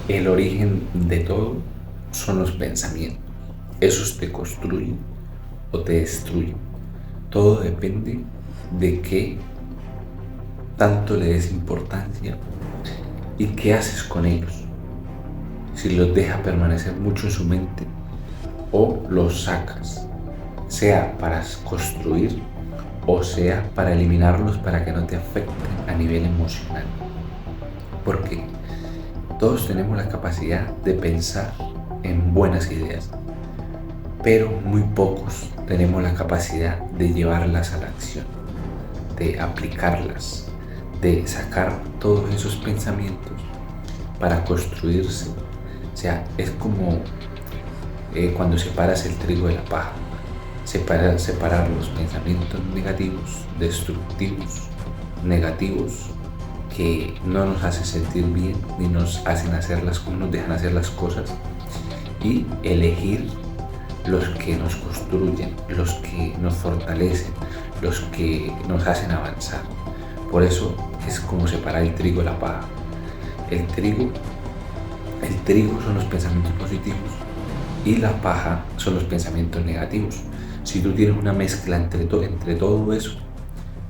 El origen de todo son los pensamientos. Esos te construyen o te destruyen. Todo depende de qué tanto le des importancia y qué haces con ellos. Si los dejas permanecer mucho en su mente o los sacas, sea para construir o sea para eliminarlos para que no te afecten a nivel emocional. Porque todos tenemos la capacidad de pensar en buenas ideas, pero muy pocos tenemos la capacidad de llevarlas a la acción, de aplicarlas, de sacar todos esos pensamientos para construirse. O sea, es como cuando separas el trigo de la paja. Separar los pensamientos negativos, destructivos, negativos, que no nos hacen sentir bien ni nos hacen hacerlas, nos dejan hacer las cosas, y elegir los que nos construyen, los que nos fortalecen, los que nos hacen avanzar. Por eso es como separar el trigo de la paja. El trigo son los pensamientos positivos y la paja son los pensamientos negativos. Si tú tienes una mezcla entre todo eso,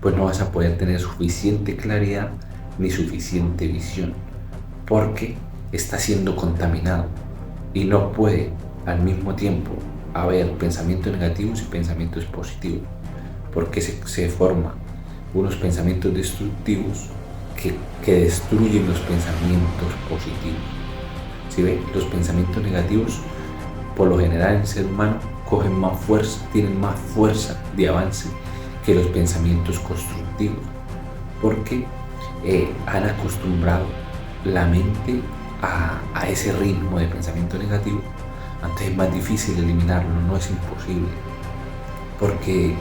pues no vas a poder tener suficiente claridad ni suficiente visión, porque está siendo contaminado y no puede al mismo tiempo haber pensamientos negativos y pensamientos positivos, porque se forman unos pensamientos destructivos que destruyen los pensamientos positivos. Si ven, los pensamientos negativos por lo general en el ser humano cogen más fuerza, tienen más fuerza de avance que los pensamientos constructivos, porque han acostumbrado la mente a ese ritmo de pensamiento negativo. Entonces es más difícil eliminarlo, no es imposible, porque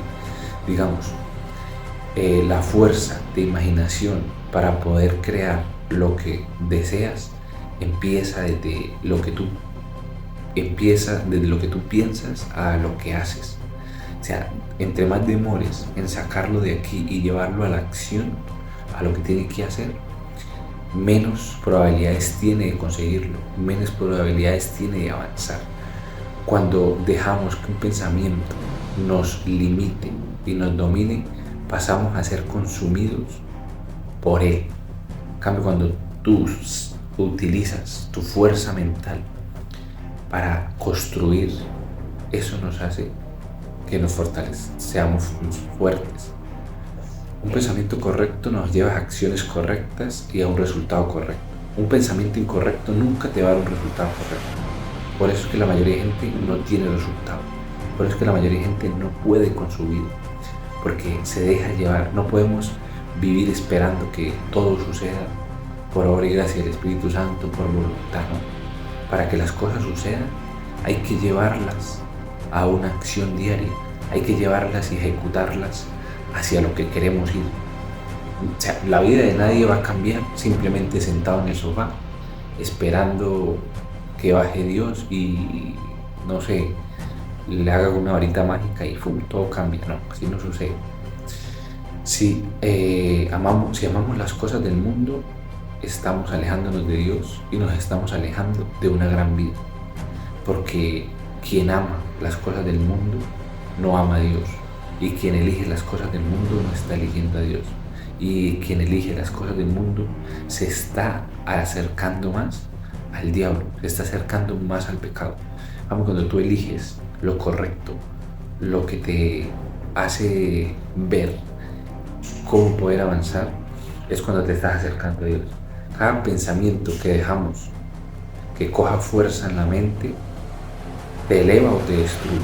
digamos, la fuerza de imaginación para poder crear lo que deseas empieza desde lo que tú piensas a lo que haces. O sea, entre más demores en sacarlo de aquí y llevarlo a la acción, a lo que tiene que hacer, menos probabilidades tiene de conseguirlo, menos probabilidades tiene de avanzar. Cuando dejamos que un pensamiento nos limite y nos domine, pasamos a ser consumidos por él. En cambio, cuando tú utilizas tu fuerza mental para construir, eso nos hace que nos fortalezcamos, seamos fuertes. Un pensamiento correcto nos lleva a acciones correctas y a un resultado correcto. Un pensamiento incorrecto nunca te va a dar un resultado correcto. Por eso es que la mayoría de gente no tiene resultados. Por eso es que la mayoría de gente no puede con su vida, porque se deja llevar. No podemos vivir esperando que todo suceda por obra y gracia del Espíritu Santo, por voluntad, ¿no? Para que las cosas sucedan, hay que llevarlas a una acción diaria, hay que llevarlas y ejecutarlas hacia lo que queremos ir. O sea, la vida de nadie va a cambiar simplemente sentado en el sofá, esperando que baje Dios y, no sé, le haga una varita mágica y ¡fum!, todo cambia. No, así no sucede. Si amamos las cosas del mundo, estamos alejándonos de Dios y nos estamos alejando de una gran vida, porque quien ama las cosas del mundo no ama a Dios, y quien elige las cosas del mundo no está eligiendo a Dios, y quien elige las cosas del mundo se está acercando más al diablo, se está acercando más al pecado. Vamos, cuando tú eliges lo correcto, lo que te hace ver cómo poder avanzar, es cuando te estás acercando a Dios. Cada pensamiento que dejamos que coja fuerza en la mente te eleva o te destruye.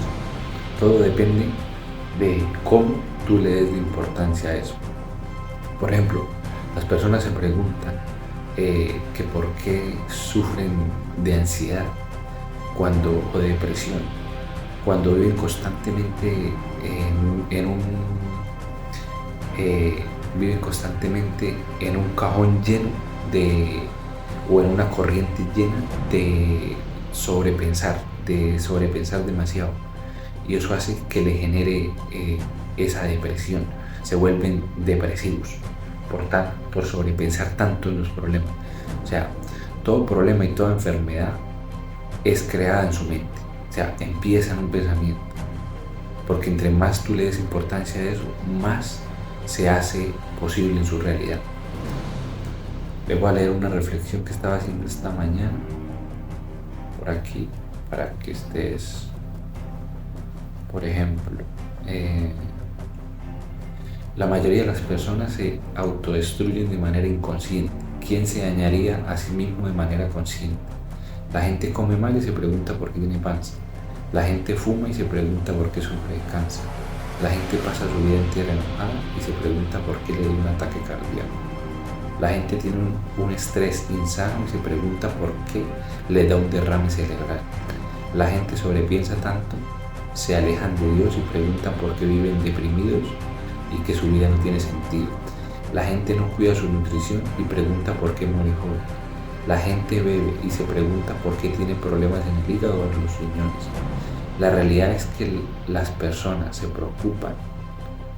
Todo depende de cómo tú le des de importancia a eso. Por ejemplo, las personas se preguntan que por qué sufren de ansiedad o de depresión cuando viven constantemente viven constantemente en un cajón lleno o en una corriente llena de sobrepensar demasiado, y eso hace que le genere esa depresión. Se vuelven depresivos por sobrepensar tanto en los problemas. O sea, todo problema y toda enfermedad es creada en su mente. O sea, empieza en un pensamiento. Porque entre más tú le des importancia a eso, más se hace posible en su realidad. Le voy a leer una reflexión que estaba haciendo esta mañana por aquí, para que estés, por ejemplo, la mayoría de las personas se autodestruyen de manera inconsciente. ¿Quién se dañaría a sí mismo de manera consciente? La gente come mal y se pregunta por qué tiene panza. La gente fuma y se pregunta por qué sufre de cáncer. La gente pasa su vida entera enojada y se pregunta por qué le dio un ataque cardíaco. La gente tiene un estrés insano y se pregunta por qué le da un derrame cerebral. La gente sobrepiensa tanto, se alejan de Dios y preguntan por qué viven deprimidos y que su vida no tiene sentido. La gente no cuida su nutrición y pregunta por qué muere joven. La gente bebe y se pregunta por qué tiene problemas en el hígado o en los riñones. La realidad es que las personas se preocupan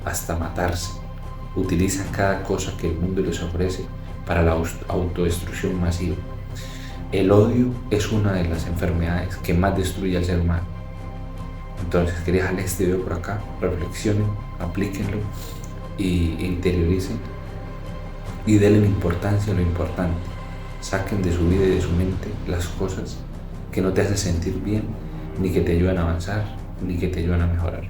hasta matarse. Utilizan cada cosa que el mundo les ofrece para la autodestrucción masiva. El odio es una de las enfermedades que más destruye al ser humano. Entonces quería dejarles este video por acá, reflexionen, aplíquenlo y interioricen y denle importancia a lo importante. Saquen de su vida y de su mente las cosas que no te hacen sentir bien, ni que te ayudan a avanzar, ni que te ayudan a mejorar.